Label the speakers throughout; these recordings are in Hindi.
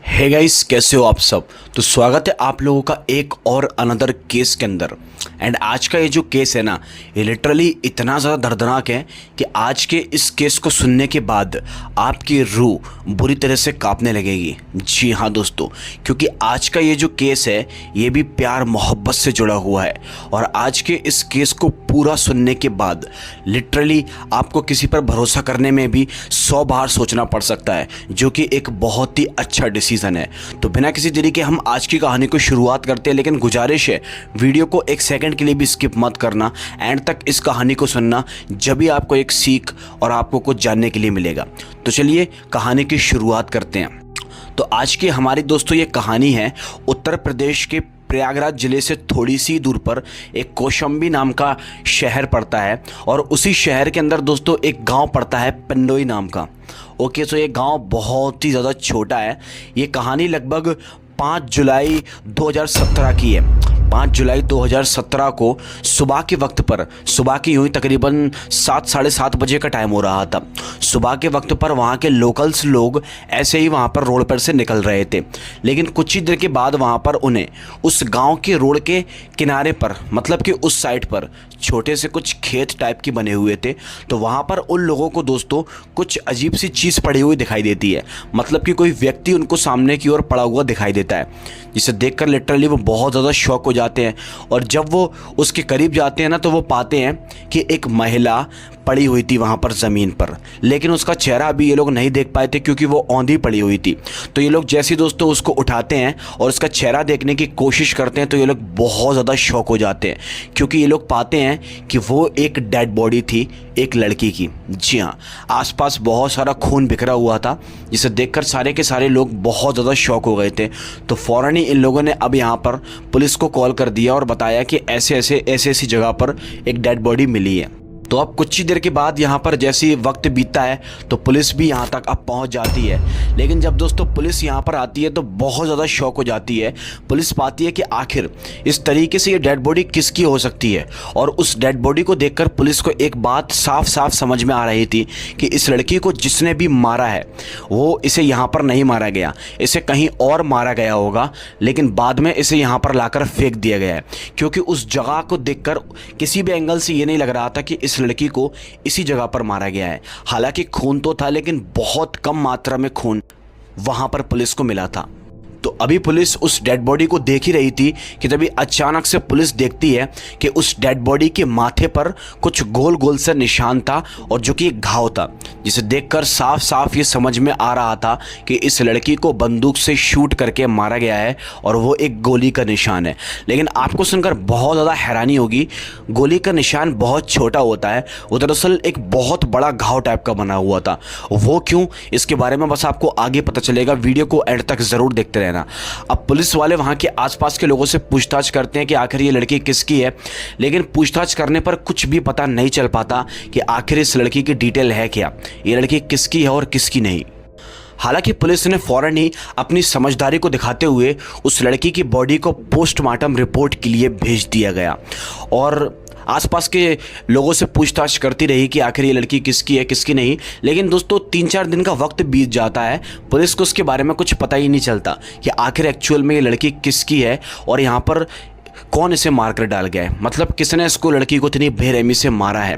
Speaker 1: हे गाइस, कैसे हो आप सब। तो स्वागत है आप लोगों का एक और अनदर केस के अंदर। एंड आज का ये जो केस है ना, ये लिटरली इतना ज़्यादा दर्दनाक है कि आज के इस केस को सुनने के बाद आपकी रूह बुरी तरह से कांपने लगेगी। जी हाँ दोस्तों, क्योंकि आज का ये जो केस है ये भी प्यार मोहब्बत से जुड़ा हुआ है। और आज के इस केस को पूरा सुनने के बाद लिटरली आपको किसी पर भरोसा करने में भी 100 बार सोचना पड़ सकता है, जो कि एक बहुत ही अच्छा डिसीज़न है। तो बिना किसी देरी के हम आज की कहानी को शुरुआत करते हैं, लेकिन गुजारिश है वीडियो को एक सेकंड के लिए भी स्किप मत करना, एंड तक इस कहानी को सुनना, जब भी आपको एक सीख और आपको कुछ जानने के लिए मिलेगा। तो चलिए कहानी की शुरुआत करते हैं। तो आज की हमारी दोस्तों ये कहानी है उत्तर प्रदेश के प्रयागराज जिले से थोड़ी सी दूर पर एक कौशाम्बी नाम का शहर पड़ता है, और उसी शहर के अंदर दोस्तों एक गांव पड़ता है पंडोई नाम का। ओके, तो ये गांव बहुत ही ज़्यादा छोटा है। ये कहानी लगभग 5 जुलाई 2017 की है। 5 जुलाई 2017 को सुबह के वक्त पर, सुबह की यूँ ही तकरीबन 7 साढ़े 7 बजे का टाइम हो रहा था। सुबह के वक्त पर वहाँ के लोकल्स लोग ऐसे ही वहाँ पर रोड पर से निकल रहे थे, लेकिन कुछ ही देर के बाद वहाँ पर उन्हें उस गांव के रोड के किनारे पर, मतलब कि उस साइड पर छोटे से कुछ खेत टाइप की बने हुए थे। तो वहाँ पर उन लोगों को दोस्तों कुछ अजीब सी चीज़ पड़ी हुई दिखाई देती है, मतलब कि कोई व्यक्ति उनको सामने की ओर पड़ा हुआ दिखाई देता है, जिसे देखकर लिटरली वो बहुत ज़्यादा शॉक हो जाते हैं। और जब वो उसके करीब जाते हैं ना, तो वो पाते हैं कि एक महिला पड़ी हुई थी वहाँ पर ज़मीन पर, लेकिन उसका चेहरा अभी ये लोग नहीं देख पाए थे क्योंकि वो औंधी पड़ी हुई थी। तो ये लोग जैसे दोस्तों उसको उठाते हैं और उसका चेहरा देखने की कोशिश करते हैं, तो ये लोग बहुत ज़्यादा शॉक हो जाते हैं, क्योंकि ये लोग पाते हैं कि वो एक डेड बॉडी थी, एक लड़की की। जी हाँ, आसपास बहुत सारा खून बिखरा हुआ था, जिसे देखकर सारे के सारे लोग बहुत ज़्यादा शॉक हो गए थे। तो फ़ौरन ही इन लोगों ने अब यहाँ पर पुलिस को कॉल कर दिया और बताया कि ऐसे ऐसी जगह पर एक डेड बॉडी मिली है। तो अब कुछ ही देर के बाद यहाँ पर जैसे ही वक्त बीतता है तो पुलिस भी यहाँ तक अब पहुँच जाती है। लेकिन जब दोस्तों पुलिस यहाँ पर आती है तो बहुत ज़्यादा शॉक हो जाती है। पुलिस पाती है कि आखिर इस तरीके से ये डेड बॉडी किसकी हो सकती है। और उस डेड बॉडी को देखकर पुलिस को एक बात साफ साफ समझ में आ रही थी कि इस लड़की को जिसने भी मारा है वो इसे यहाँ पर नहीं मारा गया, इसे कहीं और मारा गया होगा, लेकिन बाद में इसे यहाँ पर लाकर फेंक दिया गया है। क्योंकि उस जगह को देखकर किसी भी एंगल से ये नहीं लग रहा था कि इस लड़की को इसी जगह पर मारा गया है। हालांकि खून तो था, लेकिन बहुत कम मात्रा में खून वहां पर पुलिस को मिला था। तो अभी पुलिस उस डेड बॉडी को देख ही रही थी कि तभी अचानक से पुलिस देखती है कि उस डेड बॉडी के माथे पर कुछ गोल गोल सा निशान था, और जो कि एक घाव था, जिसे देखकर साफ साफ ये समझ में आ रहा था कि इस लड़की को बंदूक से शूट करके मारा गया है, और वो एक गोली का निशान है। लेकिन आपको सुनकर बहुत ज़्यादा हैरानी होगी, गोली का निशान बहुत छोटा होता है, वो दरअसल एक बहुत बड़ा घाव टाइप का बना हुआ था। वो क्यों, इसके बारे में बस आपको आगे पता चलेगा। वीडियो को एंड तक ज़रूर देखते रहना। अब पुलिस वाले वहां के आसपास के लोगों से पूछताछ करते हैं कि आखिर ये लड़की किसकी है, लेकिन पूछताछ करने पर कुछ भी पता नहीं चल पाता कि आखिर इस लड़की की डिटेल है क्या, ये लड़की किसकी है और किसकी नहीं। हालांकि पुलिस ने फौरन ही अपनी समझदारी को दिखाते हुए उस लड़की की बॉडी को पोस्टमार्टम रिपोर्ट के लिए भेज दिया गया, और आसपास के लोगों से पूछताछ करती रही कि आखिर ये लड़की किसकी है किसकी नहीं। लेकिन दोस्तों 3-4 दिन का वक्त बीत जाता है, पुलिस को उसके बारे में कुछ पता ही नहीं चलता कि आखिर एक्चुअल में ये लड़की किसकी है और यहाँ पर कौन इसे मार कर डाल गया है, मतलब किसने इसको, लड़की को इतनी बेरहमी से मारा है।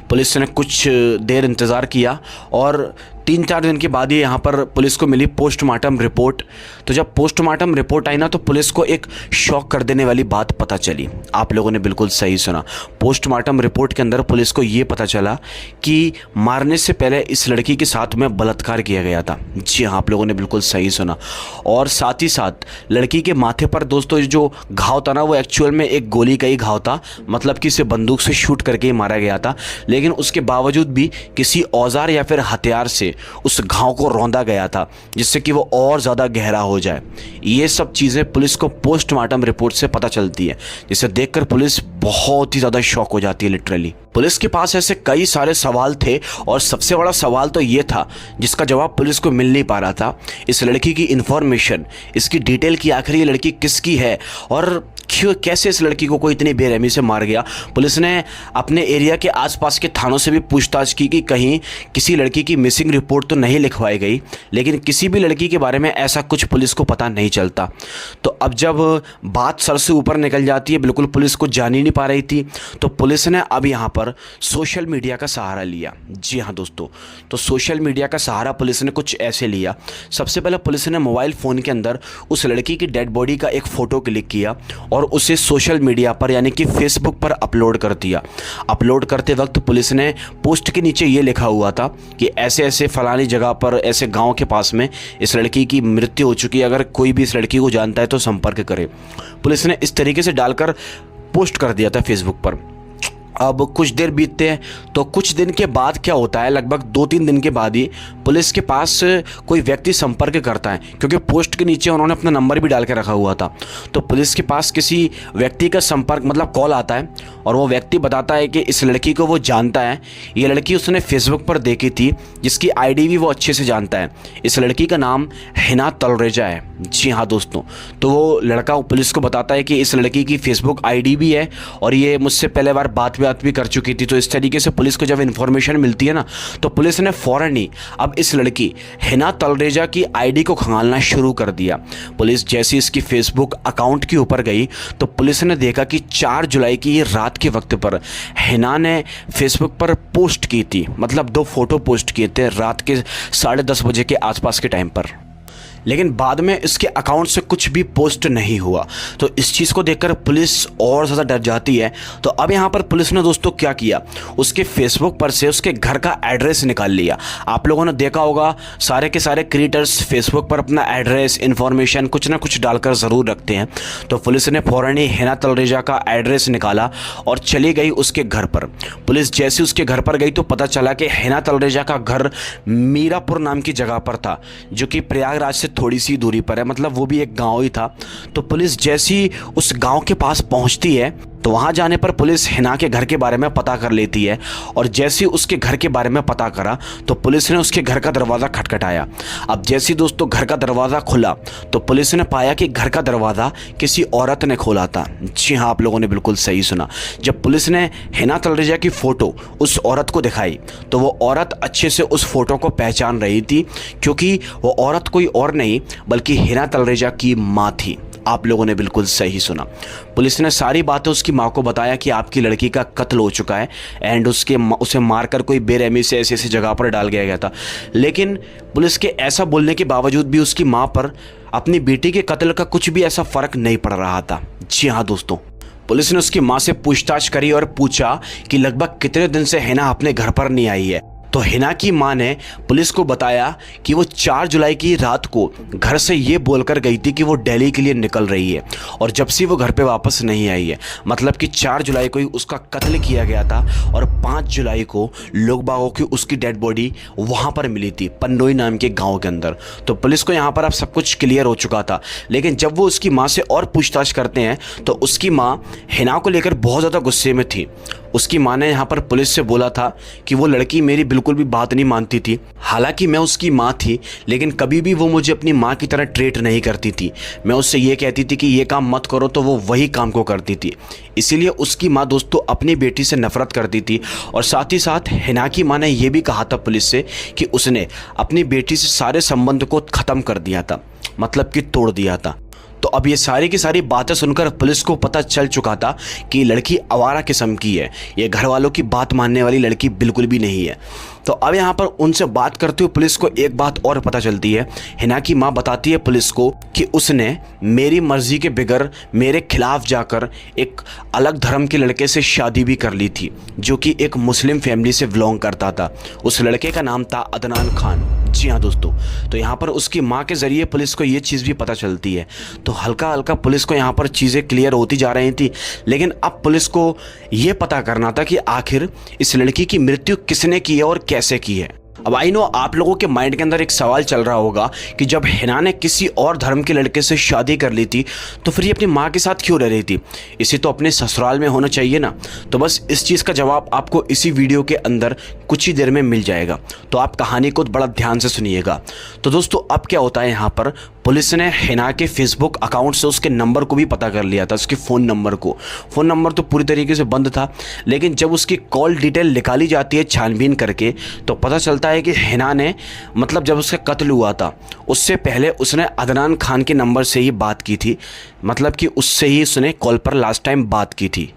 Speaker 1: पुलिस ने कुछ देर इंतज़ार किया और 3-4 दिन के बाद ही यहाँ पर पुलिस को मिली पोस्टमार्टम रिपोर्ट। तो जब पोस्टमार्टम रिपोर्ट आई ना, तो पुलिस को एक शॉक कर देने वाली बात पता चली। आप लोगों ने बिल्कुल सही सुना। पोस्टमार्टम रिपोर्ट के अंदर पुलिस को ये पता चला कि मारने से पहले इस लड़की के साथ में बलात्कार किया गया था। जी हाँ, आप लोगों ने बिल्कुल सही सुना। और साथ ही साथ लड़की के माथे पर दोस्तों जो घाव था ना, वो एक्चुअल में एक गोली का ही घाव था, मतलब कि इसे बंदूक से शूट करके ही मारा गया था। लेकिन उसके बावजूद भी किसी औजार या फिर हथियार से उस घाव को रौंदा गया था, जिससे कि वो और ज़्यादा गहरा हो जाए। ये सब चीज़ें पुलिस को पोस्टमार्टम रिपोर्ट से पता चलती है, जिसे देखकर पुलिस बहुत ही ज़्यादा शॉक हो जाती है। लिटरली पुलिस के पास ऐसे कई सारे सवाल थे, और सबसे बड़ा सवाल तो ये था जिसका जवाब पुलिस को मिल नहीं पा रहा था। इस लड़की की इन्फॉर्मेशन, इसकी डिटेल की, आखिर ये लड़की किसकी है और क्यों कैसे इस लड़की को कोई इतनी बेरहमी से मार गया। पुलिस ने अपने एरिया के आसपास के थानों से भी पूछताछ की कि कहीं किसी लड़की की मिसिंग रिपोर्ट तो नहीं लिखवाई गई, लेकिन किसी भी लड़की के बारे में ऐसा कुछ पुलिस को पता नहीं चलता। तो अब जब बात सर से ऊपर निकल जाती है, बिल्कुल पुलिस को जान ही नहीं पा रही थी, तो पुलिस ने अब यहाँ पर सोशल मीडिया का सहारा लिया। जी हाँ दोस्तों, तो सोशल मीडिया का सहारा पुलिस ने कुछ ऐसे लिया। सबसे पहले पुलिस ने मोबाइल फ़ोन के अंदर उस लड़की की डेड बॉडी का एक फ़ोटो क्लिक किया और उसे सोशल मीडिया पर यानी कि फेसबुक पर अपलोड कर दिया। अपलोड करते वक्त पुलिस ने पोस्ट के नीचे ये लिखा हुआ था कि ऐसे ऐसे फलानी जगह पर ऐसे गांव के पास में इस लड़की की मृत्यु हो चुकी है, अगर कोई भी इस लड़की को जानता है तो संपर्क करे। पुलिस ने इस तरीके से डालकर पोस्ट कर दिया था फेसबुक पर। अब कुछ देर बीतते हैं तो कुछ दिन के बाद क्या होता है, लगभग 2-3 दिन के बाद ही पुलिस के पास कोई व्यक्ति संपर्क करता है, क्योंकि पोस्ट के नीचे उन्होंने अपना नंबर भी डाल के रखा हुआ था। तो पुलिस के पास किसी व्यक्ति का संपर्क मतलब कॉल आता है और वो व्यक्ति बताता है कि इस लड़की को वो जानता है। ये लड़की उसने फेसबुक पर देखी थी, जिसकी आईडी भी वो अच्छे से जानता है। इस लड़की का नाम हिना तलरेजा है। जी हाँ दोस्तों, तो वो लड़का पुलिस को बताता है कि इस लड़की की फेसबुक आईडी भी है और ये मुझसे पहले बार बात भी कर चुकी थी। तो इस तरीके से पुलिस को जब इन्फॉर्मेशन मिलती है ना, तो पुलिस ने फौरन ही अब इस लड़की हिना तलरेजा की आईडी को खंगालना शुरू कर दिया। पुलिस जैसे इसकी फेसबुक अकाउंट के ऊपर गई तो पुलिस ने देखा कि 4 जुलाई की ये रात के वक्त पर हिना ने फेसबुक पर पोस्ट की थी, मतलब 2 फोटो पोस्ट किए थे रात के 10:30 बजे के आसपास के टाइम पर। लेकिन बाद में इसके अकाउंट से कुछ भी पोस्ट नहीं हुआ। तो इस चीज़ को देखकर पुलिस और ज़्यादा डर जाती है। तो अब यहाँ पर पुलिस ने दोस्तों क्या किया, उसके फेसबुक पर से उसके घर का एड्रेस निकाल लिया। आप लोगों ने देखा होगा सारे के सारे क्रिएटर्स फेसबुक पर अपना एड्रेस इन्फॉर्मेशन कुछ ना कुछ डालकर ज़रूर रखते हैं। तो पुलिस ने फ़ौरन ही हिना तलरेजा का एड्रेस निकाला और चली गई उसके घर पर। पुलिस जैसे उसके घर पर गई तो पता चला कि हिना तलरेजा का घर मीरापुर नाम की जगह पर था, जो कि प्रयागराज से थोड़ी सी दूरी पर है, मतलब वो भी एक गांव ही था। तो पुलिस जैसी उस गांव के पास पहुंचती है तो वहां जाने पर पुलिस हिना के घर के बारे में पता कर लेती है और जैसे उसके घर के बारे में पता करा तो पुलिस ने उसके घर का दरवाज़ा खटखटाया। अब जैसे दोस्तों घर का दरवाज़ा खुला तो पुलिस ने पाया कि घर का दरवाज़ा किसी औरत ने खोला था। जी हाँ, आप लोगों ने बिल्कुल सही सुना। जब पुलिस ने हिना तलरेजा की फ़ोटो उस औरत को दिखाई तो वो औरत अच्छे से उस फोटो को पहचान रही थी, क्योंकि वो औरत कोई और नहीं बल्कि हिना तलरेजा की माँ थी। आप लोगों ने बिल्कुल सही सुना। पुलिस ने सारी बातें उसकी माँ को बताया कि आपकी लड़की का कत्ल हो चुका है एंड उसे मारकर कोई बेरहमी से ऐसी ऐसी जगह पर डाल दिया गया था। लेकिन पुलिस के ऐसा बोलने के बावजूद भी उसकी माँ पर अपनी बेटी के कत्ल का कुछ भी ऐसा फ़र्क नहीं पड़ रहा था। जी हाँ दोस्तों, पुलिस ने उसकी माँ से पूछताछ करी और पूछा कि लगभग कितने दिन से हिना अपने घर पर नहीं आई है। तो हिना की मां ने पुलिस को बताया कि वो 4 जुलाई की रात को घर से ये बोलकर गई थी कि वो दिल्ली के लिए निकल रही है और जब से वो घर पे वापस नहीं आई है। मतलब कि 4 जुलाई को ही उसका कत्ल किया गया था और 5 जुलाई को लोग बागों की उसकी डेड बॉडी वहाँ पर मिली थी पंडोई नाम के गाँव के अंदर। तो पुलिस को यहाँ पर अब सब कुछ क्लियर हो चुका था। लेकिन जब वो उसकी माँ से और पूछताछ करते हैं तो उसकी माँ हिना को लेकर बहुत ज़्यादा गुस्से में थी। उसकी माँ ने यहाँ पर पुलिस से बोला था कि वो लड़की मेरी बिल्कुल भी बात नहीं मानती थी। हालांकि मैं उसकी माँ थी, लेकिन कभी भी वो मुझे अपनी माँ की तरह ट्रीट नहीं करती थी। मैं उससे ये कहती थी कि ये काम मत करो तो वो वही काम को करती थी। इसीलिए उसकी माँ दोस्तों अपनी बेटी से नफरत करती थी। और साथ ही साथ हिना की माँ ने यह भी कहा था पुलिस से कि उसने अपनी बेटी से सारे संबंध को ख़त्म कर दिया था, मतलब कि तोड़ दिया था। तो अब ये सारी की सारी बातें सुनकर पुलिस को पता चल चुका था कि लड़की आवारा किस्म की है, ये घर वालों की बात मानने वाली लड़की बिल्कुल भी नहीं है। तो अब यहाँ पर उनसे बात करते हुए पुलिस को एक बात और पता चलती है। हिना की माँ बताती है पुलिस को कि उसने मेरी मर्जी के बगैर मेरे खिलाफ जाकर एक अलग धर्म के लड़के से शादी भी कर ली थी, जो कि एक मुस्लिम फैमिली से बिलोंग करता था। उस लड़के का नाम था अदनान खान। जी हाँ दोस्तों, तो यहाँ पर उसकी माँ के ज़रिए पुलिस को ये चीज़ भी पता चलती है। तो हल्का हल्का पुलिस को यहाँ पर चीज़ें क्लियर होती जा रही थी। लेकिन अब पुलिस को ये पता करना था कि आखिर इस लड़की की मृत्यु किसने की है और कैसे की है। अब आई नो आप लोगों के माइंड के अंदर एक सवाल चल रहा होगा कि जब हिना ने किसी और धर्म के लड़के से शादी कर ली थी तो फिर ये अपनी माँ के साथ क्यों रह रही थी, इसे तो अपने ससुराल में होना चाहिए ना। तो बस इस चीज़ का जवाब आपको इसी वीडियो के अंदर कुछ ही देर में मिल जाएगा। तो आप कहानी को बड़ा ध्यान से सुनिएगा। तो दोस्तों अब क्या होता है, यहाँ पर पुलिस ने हिना के फेसबुक अकाउंट से उसके नंबर को भी पता कर लिया था, उसके फ़ोन नंबर को। फ़ोन नंबर तो पूरी तरीके से बंद था, लेकिन जब उसकी कॉल डिटेल निकाली जाती है छानबीन करके तो पता चलता है कि हिना ने मतलब जब उसका कत्ल हुआ था उससे पहले उसने अदनान खान के नंबर से ही बात की थी, मतलब कि उससे ही उसने कॉल पर लास्ट टाइम बात की थी।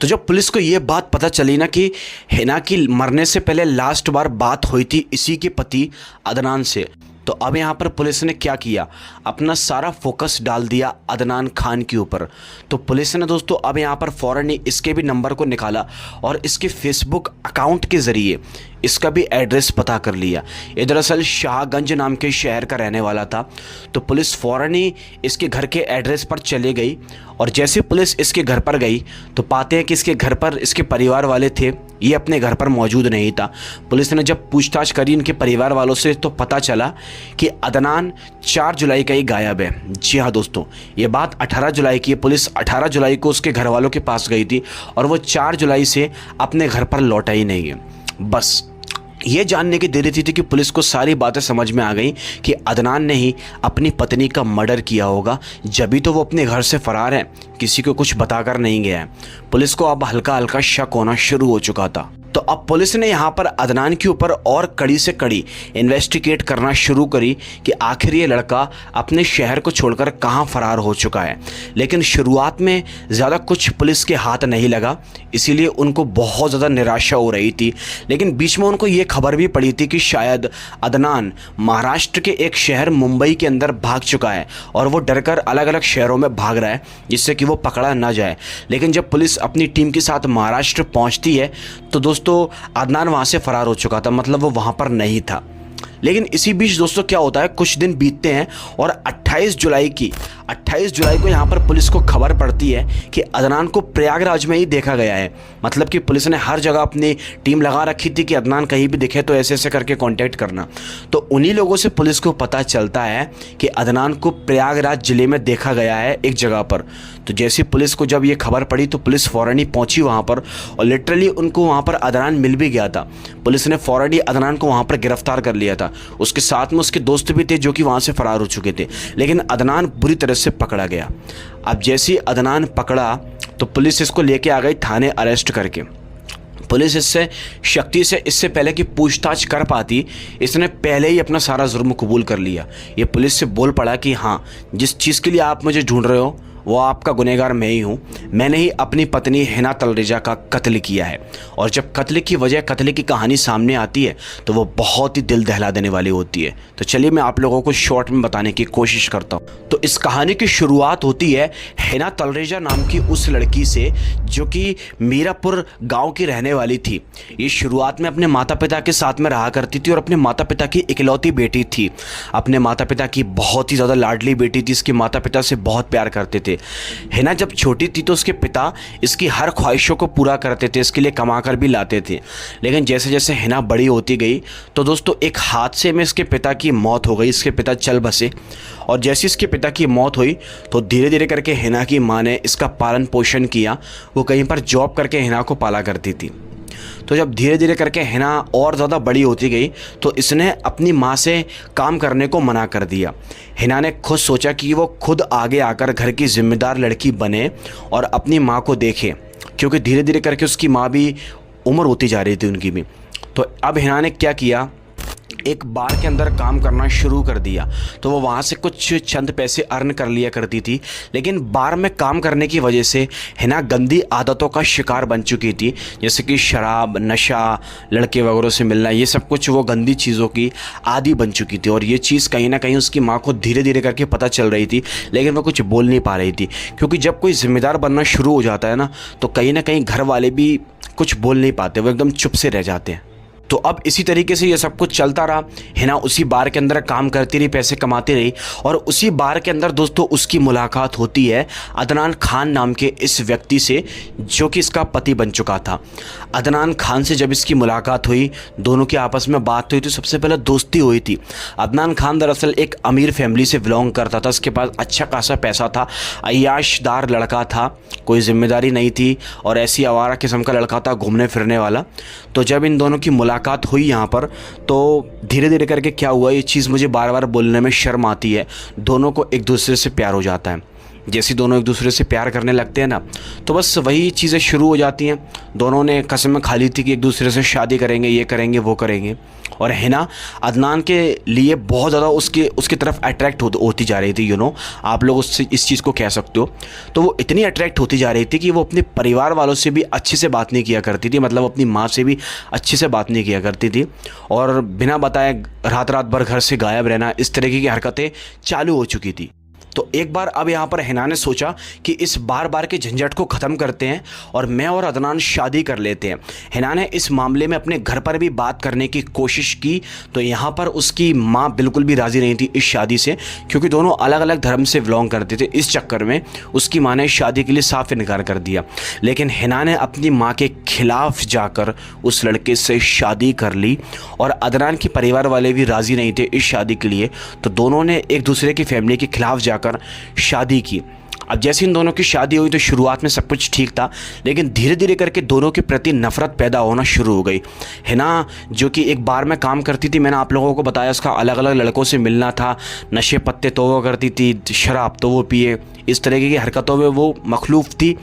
Speaker 1: तो जब पुलिस को ये बात पता चली ना कि हिना की मरने से पहले लास्ट बार बात हुई थी इसी के पति अदनान से, तो अब यहाँ पर पुलिस ने क्या किया, अपना सारा फोकस डाल दिया अदनान खान के ऊपर। तो पुलिस ने दोस्तों अब यहाँ पर फ़ौरन ही इसके भी नंबर को निकाला और इसके फेसबुक अकाउंट के ज़रिए इसका भी एड्रेस पता कर लिया। ये दरअसल शाहगंज नाम के शहर का रहने वाला था। तो पुलिस फ़ौरन ही इसके घर के एड्रेस पर चले गई और जैसे पुलिस इसके घर पर गई तो पाते हैं कि इसके घर पर इसके परिवार वाले थे, ये अपने घर पर मौजूद नहीं था। पुलिस ने जब पूछताछ करी इनके परिवार वालों से तो पता चला कि अदनान 4 जुलाई का ही गायब है। जी हाँ दोस्तों, ये बात 18 जुलाई की है। पुलिस 18 जुलाई को उसके घर वालों के पास गई थी और वो 4 जुलाई से अपने घर पर लौटा ही नहीं है। बस ये जानने की देरी थी कि पुलिस को सारी बातें समझ में आ गई कि अदनान ने ही अपनी पत्नी का मर्डर किया होगा, जभी तो वो अपने घर से फरार है, किसी को कुछ बताकर नहीं गया है। पुलिस को अब हल्का हल्का शक होना शुरू हो चुका था। तो अब पुलिस ने यहाँ पर अदनान के ऊपर और कड़ी से कड़ी इन्वेस्टिगेट करना शुरू करी कि आखिर ये लड़का अपने शहर को छोड़कर कहाँ फरार हो चुका है। लेकिन शुरुआत में ज़्यादा कुछ पुलिस के हाथ नहीं लगा, इसीलिए उनको बहुत ज़्यादा निराशा हो रही थी। लेकिन बीच में उनको ये खबर भी पड़ी थी कि शायद अदनान महाराष्ट्र के एक शहर मुंबई के अंदर भाग चुका है और वो डरकर अलग अलग शहरों में भाग रहा है जिससे कि वो पकड़ा ना जाए। लेकिन जब पुलिस अपनी टीम के साथ महाराष्ट्र पहुँचती है तो दोस्तों अदनान वहाँ से फरार हो चुका था, मतलब वो वहाँ पर नहीं था। लेकिन इसी बीच दोस्तों क्या होता है, कुछ दिन बीतते हैं और 28 जुलाई को यहाँ पर पुलिस को खबर पड़ती है कि अदनान को प्रयागराज में ही देखा गया है। मतलब कि पुलिस ने हर जगह अपनी टीम लगा रखी थी कि अदनान कहीं भी दिखे तो ऐसे ऐसे करके कांटेक्ट करना। तो उन्हीं लोगों से पुलिस को पता चलता है कि अदनान को प्रयागराज ज़िले में देखा गया है एक जगह पर। तो जैसी पुलिस को जब ये खबर पड़ी तो पुलिस फ़ौरन ही पहुंची वहाँ पर और लिटरली उनको वहाँ पर अदनान मिल भी गया था। पुलिस ने फ़ौरन ही अदनान को वहाँ पर गिरफ्तार कर लिया था। उसके साथ में उसके दोस्त भी थे जो कि वहाँ से फरार हो चुके थे, लेकिन अदनान बुरी तरह से पकड़ा गया। अब जैसे ही अदनान पकड़ा तो पुलिस इसको लेके आ गई थाने अरेस्ट करके। पुलिस इससे शक्ति से इससे पहले कि पूछताछ कर पाती, इसने पहले ही अपना सारा जुर्म कबूल कर लिया। ये पुलिस से बोल पड़ा कि हाँ, जिस चीज़ के लिए आप मुझे ढूंढ रहे हो वो आपका गुनहगार मैं ही हूँ। मैंने ही अपनी पत्नी हिना तलरेजा का कत्ल किया है। और जब कत्ल की कहानी सामने आती है तो वो बहुत ही दिल दहला देने वाली होती है। तो चलिए मैं आप लोगों को शॉर्ट में बताने की कोशिश करता हूँ। तो इस कहानी की शुरुआत होती है हिना तलरेजा नाम की उस लड़की से जो कि मीरापुर गाँव की रहने वाली थी। ये शुरुआत में अपने माता पिता के साथ में रहा करती थी और अपने माता पिता की इकलौती बेटी थी। अपने माता पिता की बहुत ही ज़्यादा लाडली बेटी थी। इसके माता पिता से बहुत प्यार करते थे। हिना जब छोटी थी तो उसके पिता इसकी हर ख्वाहिशों को पूरा करते थे, इसके लिए कमाकर भी लाते थे। लेकिन जैसे जैसे हिना बड़ी होती गई तो दोस्तों एक हादसे में इसके पिता की मौत हो गई। इसके पिता चल बसे और जैसे इसके पिता की मौत हुई तो धीरे धीरे करके हिना की माँ ने इसका पालन पोषण किया। वो कहीं पर जॉब करके हिना को पाला करती थी। तो जब धीरे धीरे करके हिना और ज़्यादा बड़ी होती गई तो इसने अपनी माँ से काम करने को मना कर दिया। हिना ने खुद सोचा कि वो खुद आगे आकर घर की जिम्मेदार लड़की बने और अपनी माँ को देखे, क्योंकि धीरे धीरे करके उसकी माँ भी उम्र होती जा रही थी उनकी भी। तो अब हिना ने क्या किया, एक बार के अंदर काम करना शुरू कर दिया। तो वो वहाँ से कुछ चंद पैसे अर्न कर लिया करती थी। लेकिन बार में काम करने की वजह से हिना गंदी आदतों का शिकार बन चुकी थी, जैसे कि शराब, नशा, लड़के वगैरह से मिलना, ये सब कुछ वो गंदी चीज़ों की आदी बन चुकी थी। और ये चीज़ कहीं ना कहीं उसकी माँ को धीरे धीरे करके पता चल रही थी, लेकिन वो कुछ बोल नहीं पा रही थी। क्योंकि जब कोई जिम्मेदार बनना शुरू हो जाता है ना तो कहीं ना कहीं घर वाले भी कुछ बोल नहीं पाते, वो एकदम चुप से रह जाते हैं। तो अब इसी तरीके से ये सब कुछ चलता रहा। हिना उसी बार के अंदर काम करती रही, पैसे कमाती रही और उसी बार के अंदर दोस्तों उसकी मुलाकात होती है अदनान खान नाम के इस व्यक्ति से जो कि इसका पति बन चुका था। अदनान खान से जब इसकी मुलाकात हुई, दोनों की आपस में बात हुई तो सबसे पहले दोस्ती हुई थी। अदनान खान दरअसल एक अमीर फैमिली से बिलोंग करता था, उसके पास अच्छा खासा पैसा था, अय्याशदार लड़का था, कोई जिम्मेदारी नहीं थी और ऐसी आवारा किस्म का लड़का था, घूमने फिरने वाला। तो जब इन दोनों की मुलाकात मुलाकात हुई यहाँ पर, तो धीरे धीरे करके क्या हुआ, ये चीज़ मुझे बार बार बोलने में शर्म आती है, दोनों को एक दूसरे से प्यार हो जाता है। जैसे दोनों एक दूसरे से प्यार करने लगते हैं ना, तो बस वही चीज़ें शुरू हो जाती हैं। दोनों ने कसम खा ली थी कि एक दूसरे से शादी करेंगे, ये करेंगे, वो करेंगे। और हिना अदनान के लिए बहुत ज़्यादा उसकी तरफ अट्रैक्ट होती जा रही थी। आप लोग उससे इस चीज़ को कह सकते हो। तो वो इतनी अट्रैक्ट होती जा रही थी कि वो अपने परिवार वालों से भी अच्छे से बात नहीं किया करती थी, मतलब अपनी माँ से भी अच्छे से बात नहीं किया करती थी। और बिना बताए रात रात भर घर से गायब रहना, इस तरीके की हरकतें चालू हो चुकी थी। तो एक बार अब यहाँ पर हिना ने सोचा कि इस बार बार के झंझट को ख़त्म करते हैं और मैं और अदनान शादी कर लेते हैं। हिना ने इस मामले में अपने घर पर भी बात करने की कोशिश की, तो यहाँ पर उसकी माँ बिल्कुल भी राज़ी नहीं थी इस शादी से, क्योंकि दोनों अलग अलग धर्म से बिलोंग करते थे। इस चक्कर में उसकी माँ ने शादी के लिए साफ इनकार कर दिया। लेकिन हिना ने अपनी माँ के खिलाफ जाकर उस लड़के से शादी कर ली और अदनान के परिवार वाले भी राज़ी नहीं थे इस शादी के लिए। तो दोनों ने एक दूसरे की फैमिली के खिलाफ जाकर शादी की। अब जैसे इन दोनों की शादी हुई तो शुरुआत में सब कुछ ठीक था, लेकिन धीरे धीरे करके दोनों के प्रति नफरत पैदा होना शुरू हो गई। हिना जो कि एक बार में काम करती थी, मैंने आप लोगों को बताया, उसका अलग अलग लड़कों से मिलना था, नशे पत्ते तो वो करती थी, शराब तो वो पिए, इस तरीके की हरकतों में वो मखलूफ थी।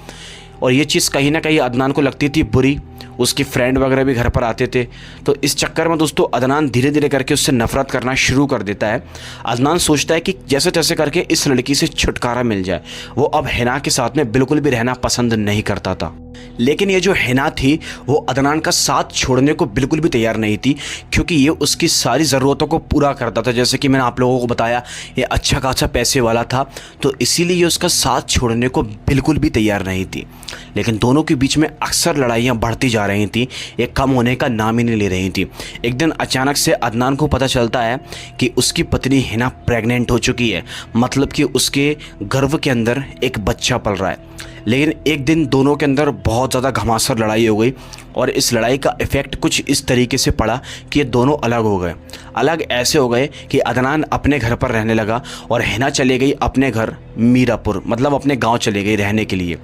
Speaker 1: और ये चीज़ कहीं ना कहीं अदनान को लगती थी बुरी। उसकी फ्रेंड वगैरह भी घर पर आते थे। तो इस चक्कर में दोस्तों अदनान धीरे धीरे करके उससे नफरत करना शुरू कर देता है। अदनान सोचता है कि जैसे तैसे करके इस लड़की से छुटकारा मिल जाए। वो अब हिना के साथ में बिल्कुल भी रहना पसंद नहीं करता था। लेकिन ये जो हिना थी वो अदनान का साथ छोड़ने को बिल्कुल भी तैयार नहीं थी, क्योंकि ये उसकी सारी ज़रूरतों को पूरा करता था। जैसे कि मैंने आप लोगों को बताया, ये अच्छा खासा पैसे वाला था, तो इसीलिए ये उसका साथ छोड़ने को बिल्कुल भी तैयार नहीं थी। लेकिन दोनों के बीच में अक्सर लड़ाइयाँ बढ़ती जा रही थी, ये कम होने का नाम ही नहीं ले रही थी। एक दिन अचानक से अदनान को पता चलता है कि उसकी पत्नी हिना प्रेग्नेंट हो चुकी है, मतलब कि उसके गर्भ के अंदर एक बच्चा पल रहा है। लेकिन एक दिन दोनों के अंदर बहुत ज़्यादा घमासान लड़ाई हो गई और इस लड़ाई का इफ़ेक्ट कुछ इस तरीके से पड़ा कि ये दोनों अलग हो गए। अलग ऐसे हो गए कि अदनान अपने घर पर रहने लगा और हिना चले गई अपने घर मीरापुर, मतलब अपने गांव चले गई रहने के लिए।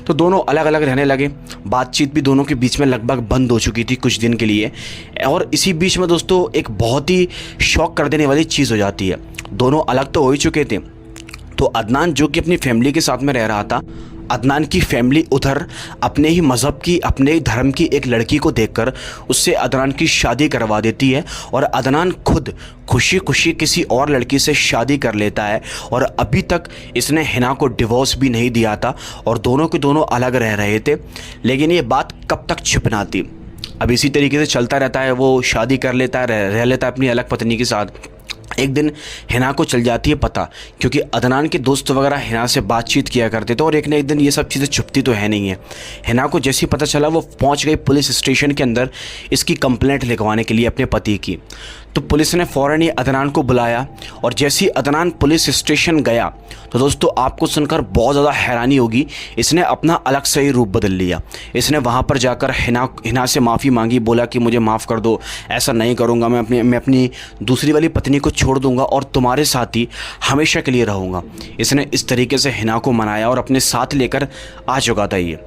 Speaker 1: तो दोनों अलग अलग रहने लगे। बातचीत भी दोनों के बीच में लगभग बंद हो चुकी थी कुछ दिन के लिए। और इसी बीच में दोस्तों एक बहुत ही शॉक कर देने वाली चीज़ हो जाती है। दोनों अलग तो हो ही चुके थे, तो अदनान जो कि अपनी फैमिली के साथ में रह रहा था, अदनान की फैमिली उधर अपने ही मज़हब की, अपने ही धर्म की एक लड़की को देखकर उससे अदनान की शादी करवा देती है। और अदनान खुद खुशी खुशी किसी और लड़की से शादी कर लेता है। और अभी तक इसने हिना को डिवोर्स भी नहीं दिया था और दोनों के दोनों अलग रह रहे थे। लेकिन ये बात कब तक छिपना थी। अब इसी तरीके से चलता रहता है, वो शादी कर लेता है, रह लेता है अपनी अलग पत्नी के साथ। एक दिन हिना को चल जाती है पता, क्योंकि अदनान के दोस्त वगैरह हिना से बातचीत किया करते थे और एक न एक दिन ये सब चीज़ें छुपती तो है नहीं है। हिना को जैसे ही पता चला वो पहुंच गई पुलिस स्टेशन के अंदर इसकी कंप्लेंट लिखवाने के लिए अपने पति की। तो पुलिस ने फ़ौरन ही अदनान को बुलाया और जैसे ही अदनान पुलिस स्टेशन गया तो दोस्तों आपको सुनकर बहुत ज़्यादा हैरानी होगी, इसने अपना अलग से ही रूप बदल लिया। इसने वहाँ पर जाकर हिना से माफ़ी मांगी, बोला कि मुझे माफ़ कर दो, ऐसा नहीं करूँगा, मैं अपनी दूसरी वाली पत्नी को छोड़ दूँगा और तुम्हारे साथ ही हमेशा के लिए रहूँगा। इसने इस तरीके से हिना को मनाया और अपने साथ लेकर आ चुका था ये।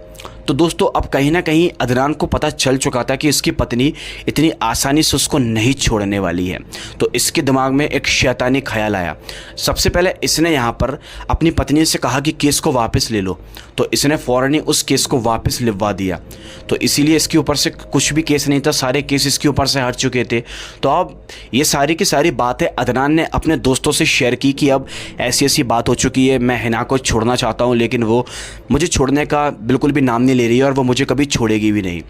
Speaker 1: तो दोस्तों अब कहीं ना कहीं अदनान को पता चल चुका था कि इसकी पत्नी इतनी आसानी से उसको नहीं छोड़ने वाली है। तो इसके दिमाग में एक शैतानी ख्याल आया। सबसे पहले इसने यहाँ पर अपनी पत्नी से कहा कि केस को वापस ले लो, तो इसने फ़ौरन ही उस केस को वापस लिखवा दिया। तो इसीलिए इसके ऊपर से कुछ भी केस नहीं था, सारे केस इसके ऊपर से हट चुके थे। तो अब ये सारी की सारी बातें अदनान ने अपने दोस्तों से शेयर की कि अब ऐसी ऐसी बात हो चुकी है, मैं हिना को छोड़ना चाहता हूँ, लेकिन वो मुझे छोड़ने का बिल्कुल भी नाम नहीं ले रही है और वो मुझे कभी छोड़ेगी भी नहीं।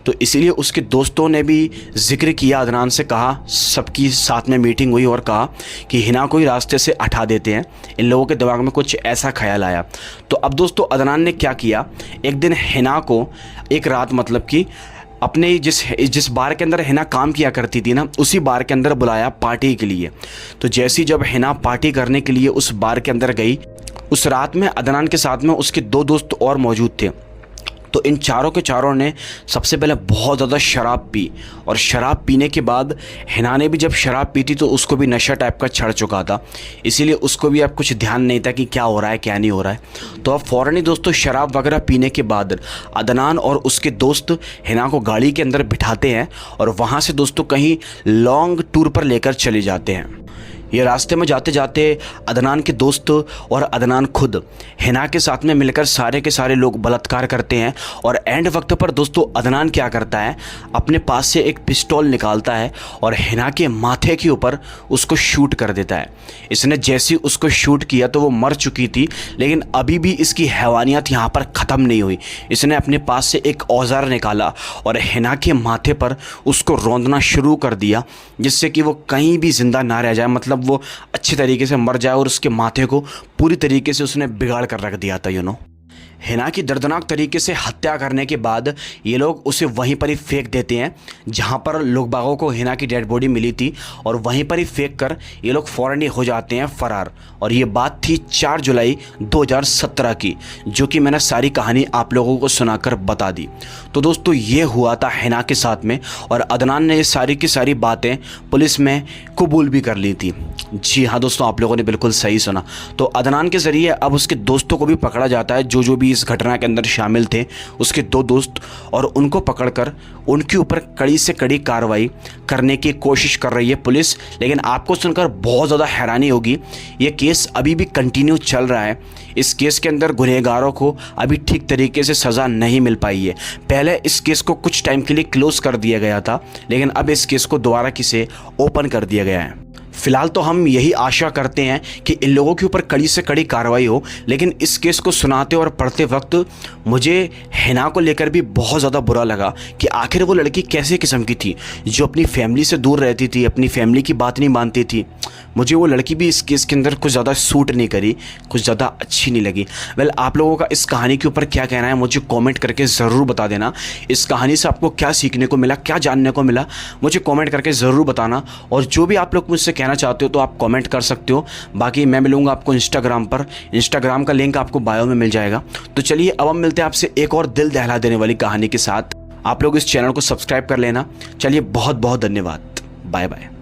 Speaker 1: तो इसीलिए उसके दोस्तों ने भी जिक्र किया, अदनान से कहा, सबकी साथ में मीटिंग हुई और कहा कि हिना को ही रास्ते से हटा देते हैं। इन लोगों के दिमाग में कुछ ऐसा ख्याल आया। तो अब दोस्तों अदनान ने क्या किया, एक दिन हिना को एक रात, मतलब कि अपने जिस बार के अंदर हिना काम किया करती थी ना, उसी बार के अंदर बुलाया पार्टी के लिए। तो जैसी जब हिना पार्टी करने के लिए उस बार के अंदर गई, उस रात में अदनान के साथ में उसके दो दोस्त और मौजूद थे। तो इन चारों के चारों ने सबसे पहले बहुत ज़्यादा शराब पी, और शराब पीने के बाद हिना ने भी जब शराब पी थी तो उसको भी नशा टाइप का चढ़ चुका था, इसीलिए उसको भी अब कुछ ध्यान नहीं था कि क्या हो रहा है क्या नहीं हो रहा है। तो अब फ़ौरन ही दोस्तों शराब वगैरह पीने के बाद अदनान और उसके दोस्त हिना को गाड़ी के अंदर बिठाते हैं और वहाँ से दोस्तों कहीं लॉन्ग टूर पर लेकर चले जाते हैं। ये रास्ते में जाते जाते अदनान के दोस्त और अदनान खुद हिना के साथ में मिलकर सारे के सारे लोग बलात्कार करते हैं, और एंड वक्त पर दोस्तों अदनान क्या करता है, अपने पास से एक पिस्तौल निकालता है और हिना के माथे के ऊपर उसको शूट कर देता है। इसने जैसे ही उसको शूट किया तो वो मर चुकी थी, लेकिन अभी भी इसकी हैवानियत यहाँ पर ख़त्म नहीं हुई। इसने अपने पास से एक औजार निकाला और हिना के माथे पर उसको रौंदना शुरू कर दिया, जिससे कि वो कहीं भी ज़िंदा ना रह जाए, मतलब वो अच्छी तरीके से मर जाए, और उसके माथे को पूरी तरीके से उसने बिगाड़ कर रख दिया था। हिना की दर्दनाक तरीके से हत्या करने के बाद ये लोग उसे वहीं पर ही फेंक देते हैं जहां पर लोग बागों को हिना की डेड बॉडी मिली थी, और वहीं पर ही फेंक कर ये लोग फ़ौरन ही हो जाते हैं फ़रार। और ये बात थी 4 जुलाई 2017 की, जो कि मैंने सारी कहानी आप लोगों को सुनाकर बता दी। तो दोस्तों ये हुआ था हिना के साथ में, और अदनान ने ये सारी की सारी बातें पुलिस में कबूल भी कर ली थी। जी हाँ दोस्तों, आप लोगों ने बिल्कुल सही सुना। तो अदनान के ज़रिए अब उसके दोस्तों को भी पकड़ा जाता है, जो भी इस घटना के अंदर शामिल थे, उसके 2 दोस्त, और उनको पकड़कर उनके ऊपर कड़ी से कड़ी कार्रवाई करने की कोशिश कर रही है पुलिस। लेकिन आपको सुनकर बहुत ज़्यादा हैरानी होगी, ये केस अभी भी कंटिन्यू चल रहा है। इस केस के अंदर गुनहगारों को अभी ठीक तरीके से सज़ा नहीं मिल पाई है। पहले इस केस को कुछ टाइम के लिए क्लोज़ कर दिया गया था, लेकिन अब इस केस को दोबारा से ओपन कर दिया गया है। फिलहाल तो हम यही आशा करते हैं कि इन लोगों के ऊपर कड़ी से कड़ी कार्रवाई हो। लेकिन इस केस को सुनाते और पढ़ते वक्त मुझे हिना को लेकर भी बहुत ज़्यादा बुरा लगा कि आखिर वो लड़की कैसे किस्म की थी, जो अपनी फैमिली से दूर रहती थी, अपनी फैमिली की बात नहीं मानती थी। मुझे वो लड़की भी इस केस के अंदर कुछ ज़्यादा सूट नहीं करी, कुछ ज़्यादा अच्छी नहीं लगी। वेल, आप लोगों का इस कहानी के ऊपर क्या कहना है मुझे कमेंट करके ज़रूर बता देना। इस कहानी से आपको क्या सीखने को मिला, क्या जानने को मिला, मुझे कमेंट करके ज़रूर बताना। और जो भी आप लोग मुझसे कहना चाहते हो तो आप कमेंट कर सकते हो। बाकी मैं मिलूँगा आपको इंस्टाग्राम पर, इंस्टाग्राम का लिंक आपको बायो में मिल जाएगा। तो चलिए अब हम मिलते हैं आपसे एक और दिल दहला देने वाली कहानी के साथ। आप लोग इस चैनल को सब्सक्राइब कर लेना। चलिए बहुत बहुत धन्यवाद, बाय बाय।